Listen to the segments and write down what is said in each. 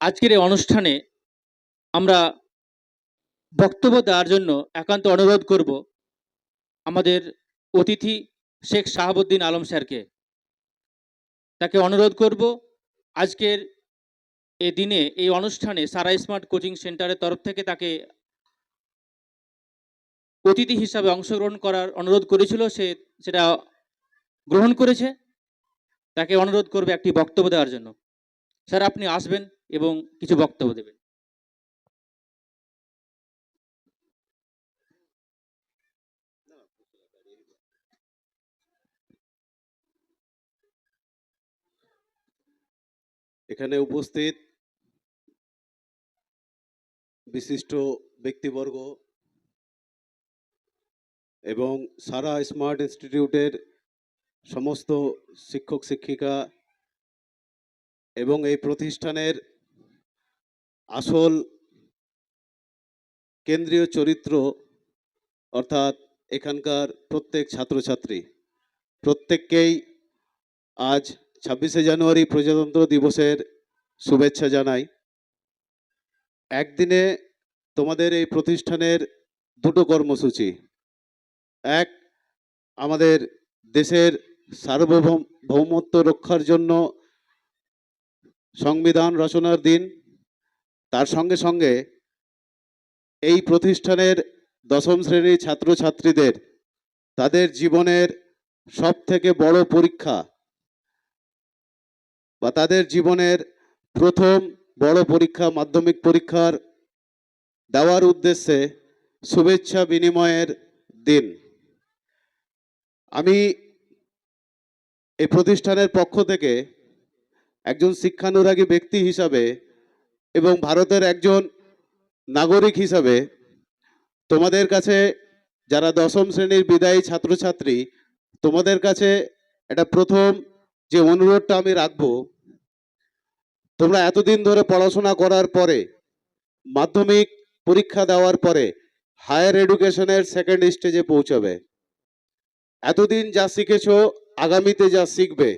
আজকের এই অনুষ্ঠানে আমরা বক্তব্য দেওয়ার জন্য একান্ত অনুরোধ করব আমাদের অতিথি শেখ শাহাবুদ্দিন আলম স্যারকে। তাকে অনুরোধ করব আজকের এই দিনে এই অনুষ্ঠানে সারা স্মার্ট কোচিং সেন্টারের তরফ থেকে তাকে অতিথি হিসাবে অংশগ্রহণ করার অনুরোধ করেছিল, সে সেটা গ্রহণ করেছে। তাকে অনুরোধ করবে একটি বক্তব্য দেওয়ার জন্য। স্যার, আপনি আসবেন এবং কিছু বক্তব্য দেবেন। এখানে উপস্থিত বিশিষ্ট ব্যক্তিবর্গ এবং সারা স্মার্ট ইনস্টিটিউটের সমস্ত শিক্ষক শিক্ষিকা এবং এই প্রতিষ্ঠানের আসল কেন্দ্রীয় চরিত্র অর্থাৎ এখানকার প্রত্যেক ছাত্রছাত্রী প্রত্যেককেই আজ 26শে জানুয়ারি প্রজাতন্ত্র দিবসের শুভেচ্ছা জানাই। একদিনে তোমাদের এই প্রতিষ্ঠানের দুটো কর্মসূচি, এক আমাদের দেশের সার্বভৌমত্ব রক্ষার জন্য সংবিধান রচনার দিন, তার সঙ্গে সঙ্গে এই প্রতিষ্ঠানের দশম শ্রেণীর ছাত্রছাত্রীদের তাদের জীবনের সব থেকে বড় পরীক্ষা বা তাদের জীবনের প্রথম বড় পরীক্ষা মাধ্যমিক পরীক্ষার দেওয়ার উদ্দেশ্যে শুভেচ্ছা বিনিময়ের দিন। আমি এই প্রতিষ্ঠানের পক্ষ থেকে একজন শিক্ষানুরাগী ব্যক্তি হিসাবে এবং ভারতের একজন নাগরিক হিসাবে তোমাদের কাছে, যারা দশম শ্রেণীর বিদায়ী ছাত্রছাত্রী, তোমাদের কাছে এটা প্রথম যে অনুরোধটা আমি রাখবো, তোমরা এতদিন ধরে পড়াশোনা করার পরে, মাধ্যমিক পরীক্ষা দেওয়ার পরে হায়ার এডুকেশনের সেকেন্ড স্টেজে পৌঁছাবে। এতদিন যা শিখেছো, আগামীতে যা শিখবে,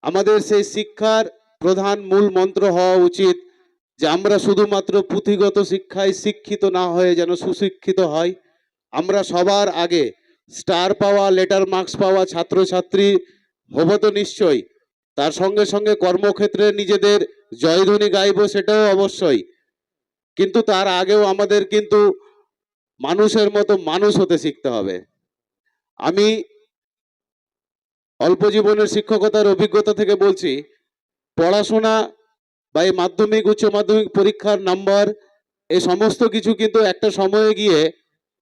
আমাদের সেই শিক্ষার প্রধান মূল মন্ত্র হওয়া উচিত যে আমরা শুধুমাত্র পুঁথিগত শিক্ষায় শিক্ষিত না হয়ে যেন সুশিক্ষিত হয়। আমরা সবার আগে স্টার পাওয়া, লেটার মার্কস পাওয়া ছাত্রছাত্রী হব তো নিশ্চয়ই, তার সঙ্গে সঙ্গে কর্মক্ষেত্রে নিজেদের জয়ধ্বনি গাইব, সেটাও অবশ্যই, কিন্তু তার আগেও আমাদের কিন্তু মানুষের মতো মানুষ হতে শিখতে হবে। আমি অল্প জীবনের শিক্ষকতার অভিজ্ঞতা থেকে বলছি, পড়াশোনা বা এই মাধ্যমিক উচ্চ মাধ্যমিক পরীক্ষার নাম্বার, এই সমস্ত কিছু কিন্তু একটা সময়ে গিয়ে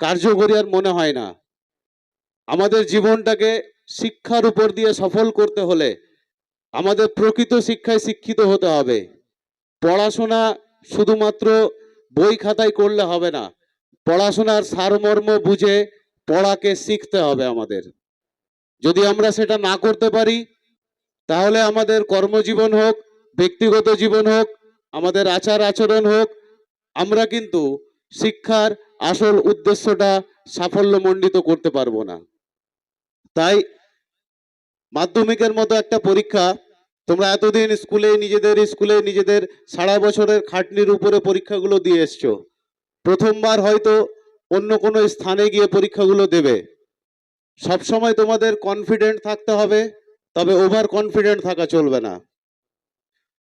কার্যকরী আর মনে হয় না। আমাদের জীবনটাকে শিক্ষার উপর দিয়ে সফল করতে হলে আমাদের প্রকৃত শিক্ষায় শিক্ষিত হতে হবে। পড়াশোনা শুধুমাত্র বই খাতায় করলে হবে না, পড়াশোনার সারমর্ম বুঝে পড়াকে শিখতে হবে আমাদের। যদি আমরা সেটা না করতে পারি, তাহলে আমাদের কর্মজীবন হোক, ব্যক্তিগত জীবন হোক, আমাদের আচার আচরণ হোক, আমরা কিন্তু শিক্ষার আসল উদ্দেশ্যটা সাফল্যমণ্ডিত করতে পারবো না। তাই মাধ্যমিকের মতো একটা পরীক্ষা, তোমরা এতদিন স্কুলে নিজেদের সারা বছরের খাটনির উপরে পরীক্ষাগুলো দিয়ে এসছো। প্রথমবার হয়তো অন্য কোনো স্থানে গিয়ে পরীক্ষাগুলো দেবে। সবসময় তোমাদের কনফিডেন্ট থাকতে হবে, তবে ওভার কনফিডেন্ট থাকা চলবে না।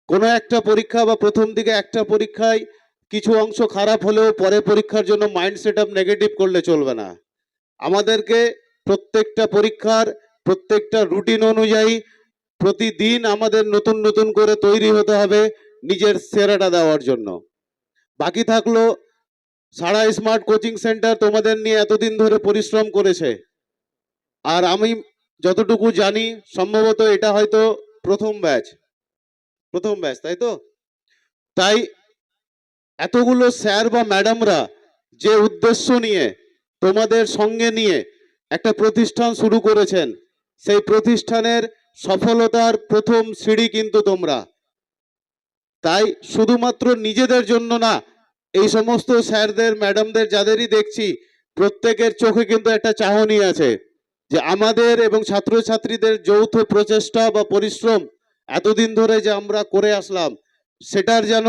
কোনো একটা পরীক্ষা বা প্রথম দিকে একটা পরীক্ষায় কিছু অংশ খারাপ হলেও পরে পরীক্ষার জন্য মাইন্ড সেট আপ নেগেটিভ করলে চলবে না। আমাদেরকে প্রত্যেকটা পরীক্ষার প্রত্যেকটা রুটিন অনুযায়ী প্রতিদিন আমাদের নতুন নতুন করে তৈরি হতে হবে নিজের সেরাটা দেওয়ার জন্য। বাকি থাকলো সারা স্মার্ট কোচিং সেন্টার তোমাদের নিয়ে এতদিন ধরে পরিশ্রম করেছে, আর আমি যতটুকু জানি সম্ভবত এটা হয়তো প্রথম ব্যাচ, তাই তো? তাই এতগুলো স্যার বা ম্যাডামরা যে উদ্দেশ্য নিয়ে তোমাদের সঙ্গে নিয়ে একটা প্রতিষ্ঠান শুরু করেছেন, সেই প্রতিষ্ঠানের সফলতার প্রথম সিঁড়ি কিন্তু তোমরা। তাই শুধুমাত্র নিজেদের জন্য না, এই সমস্ত স্যারদের ম্যাডামদের যাদেরই দেখছি, প্রত্যেকের চোখে কিন্তু একটা চাহনি আছে যে আমাদের এবং ছাত্রছাত্রীদের যৌথ প্রচেষ্টা বা পরিশ্রম এতদিন ধরে যে আমরা করে আসলাম, সেটার যেন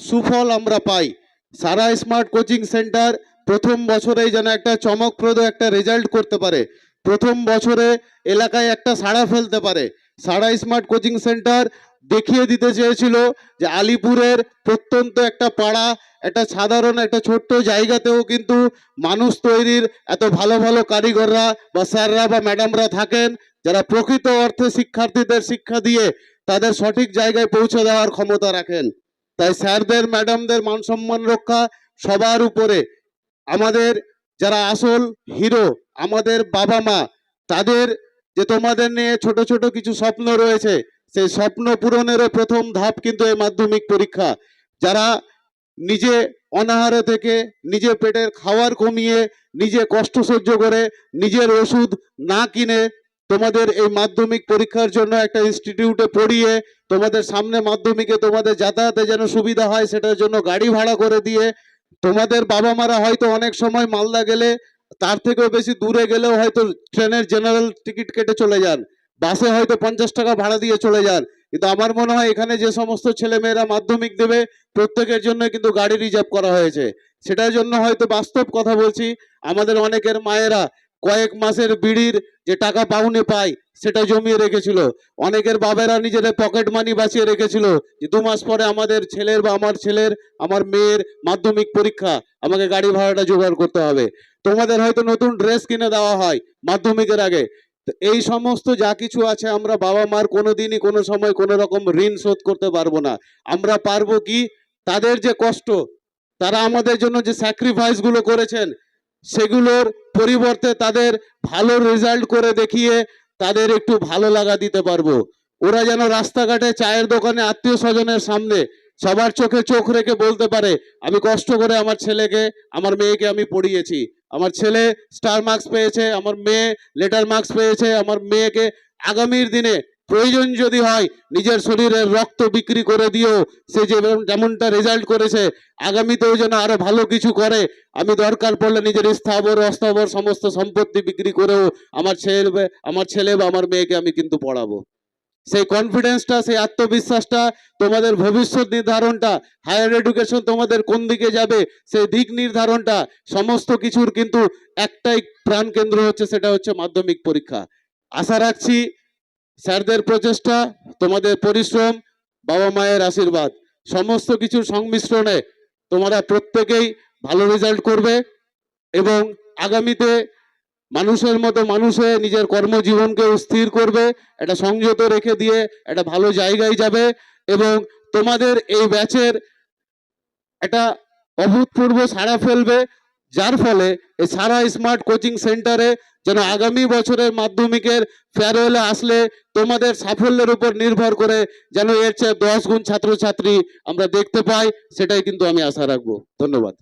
সুফল আমরা পাই। সারা স্মার্ট কোচিং সেন্টার প্রথম বছরেই যেন একটা চমকপ্রদ একটা রেজাল্ট করতে পারে, প্রথম বছরে এলাকায় একটা সাড়া ফেলতে পারে। সারা স্মার্ট কোচিং সেন্টার দেখিয়ে দিতে চেয়েছিল যে আলিপুরের প্রত্যন্ত একটা পাড়া, একটা সাধারণ একটা ছোট্ট জায়গাতেও কিন্তু মানুষ তৈরির এত ভালো ভালো কারিগররা বা স্যাররা বা ম্যাডামরা থাকেন, যারা প্রকৃত অর্থে শিক্ষার্থীদের শিক্ষা দিয়ে তাদের সঠিক জায়গায় পৌঁছে দেওয়ার ক্ষমতা রাখেন। তাই স্যারদের ম্যাডামদের মান সম্মান রক্ষা সবার উপরে। আমাদের যারা আসল হিরো, আমাদের বাবা মা, তাদের যে তোমাদের নিয়ে ছোট ছোট কিছু স্বপ্ন রয়েছে, সেই স্বপ্ন পূরণেরও প্রথম ধাপ কিন্তু এই মাধ্যমিক পরীক্ষা। যারা নিজে অনাহারে থেকে, নিজে পেটের খাওয়ার কমিয়ে, নিজে কষ্ট সহ্য করে, নিজের ওষুধ না কিনে তোমাদের এই মাধ্যমিক পরীক্ষার জন্য একটা ইনস্টিটিউটে পড়িয়ে, তোমাদের সামনে মাধ্যমিকে তোমাদের যাতায়াতে যেন সুবিধা হয় সেটার জন্য গাড়ি ভাড়া করে দিয়ে, তোমাদের বাবা মারা হয়তো অনেক সময় মালদা গেলে, তার থেকেও বেশি দূরে গেলেও হয়তো ট্রেনের জেনারেল টিকিট কেটে চলে যান, বাসে হয়তো 50 টাকা ভাড়া দিয়ে চলে যান। কিন্তু আমার মনে হয় এখানে যে সমস্ত ছেলেমেয়েরা মাধ্যমিক দেবে প্রত্যেকের জন্য কিন্তু গাড়ি রিজার্ভ করা হয়েছে। সেটার জন্য হয়তো বাস্তব কথা বলছি, আমাদের অনেকের মায়েরা কয়েক মাসের বিড়ির যে টাকা পাউনে পায় সেটা জমিয়ে রেখেছিল, অনেকের বাবেরা নিজেদের পকেট মানি বাঁচিয়ে রেখেছিল যে 2 মাস পরে আমাদের ছেলের বা আমার ছেলের, আমার মেয়ের মাধ্যমিক পরীক্ষা, আমাকে গাড়ি ভাড়াটা জোগাড় করতে হবে। তোমাদের হয়তো নতুন ড্রেস কিনে দেওয়া হয় মাধ্যমিকের আগে। তো এই সমস্ত যা কিছু আছে আমরা বাবা মার কোনোদিনই কোনো সময় কোনো রকম ঋণ শোধ করতে পারবো না। আমরা পারবো কি, তাদের যে কষ্ট, তারা আমাদের জন্য যে স্যাক্রিফাইস গুলো করেছেন, সেগুলোর পরিবর্তে তাদের ভালো রেজাল্ট করে দেখিয়ে তাদের একটু ভালো লাগা দিতে পারবো। ওরা যেন রাস্তাঘাটে চায়ের দোকানে আত্মীয় স্বজনের সামনে সবার চোখে চোখ রেখে বলতে পারে, আমি কষ্ট করে আমার ছেলেকে, আমার মেয়েকে আমি পড়িয়েছি, আমার ছেলে স্টার মার্কস পেয়েছে, আমার মেয়ে লেটার মার্কস পেয়েছে, আমার মেয়েকে আগামীর দিনে প্রয়োজন যদি হয় নিজের শরীরের রক্ত বিক্রি করে দিও, সে যে যেমনটা রেজাল্ট করেছে আগামীতেও যেন আরো ভালো কিছু করে। আমি দরকার পড়লে নিজের স্থাবর অস্থাবর সমস্ত সম্পত্তি বিক্রি করেও আমার ছেলে বা আমার মেয়েকে আমি কিন্তু পড়াবো। সেই কনফিডেন্সটা, সেই আত্মবিশ্বাসটা, তোমাদের ভবিষ্যৎ নির্ধারণটা, হায়ার এডুকেশন তোমাদের কোন দিকে যাবে সেই দিক নির্ধারণটা, সমস্ত কিছুর কিন্তু একটাই প্রাণ কেন্দ্র হচ্ছে, সেটা হচ্ছে মাধ্যমিক পরীক্ষা। আশা রাখছি স্যারদের প্রচেষ্টা, তোমাদের পরিশ্রম, বাবা মায়ের আশীর্বাদ, সমস্ত কিছুর সংমিশ্রণে তোমরা প্রত্যেকেই ভালো রেজাল্ট করবে এবং আগামীতে মানুষের মতো মানুষ হয়ে নিজের কর্মজীবনকেও স্থির করবে, একটা সংযত রেখে দিয়ে একটা ভালো জায়গায় যাবে এবং তোমাদের এই ব্যাচের একটা অভূতপূর্ব সাড়া ফেলবে, যার ফলে এই সারা স্মার্ট কোচিং সেন্টারে যেন আগামী বছরের মাধ্যমিকের ফেয়ারওয়েলে আসলে তোমাদের সাফল্যের উপর নির্ভর করে যেন এর চেয়ে 10 গুণ ছাত্রছাত্রী আমরা দেখতে পাই, সেটাই কিন্তু আমি আশা রাখবো। ধন্যবাদ।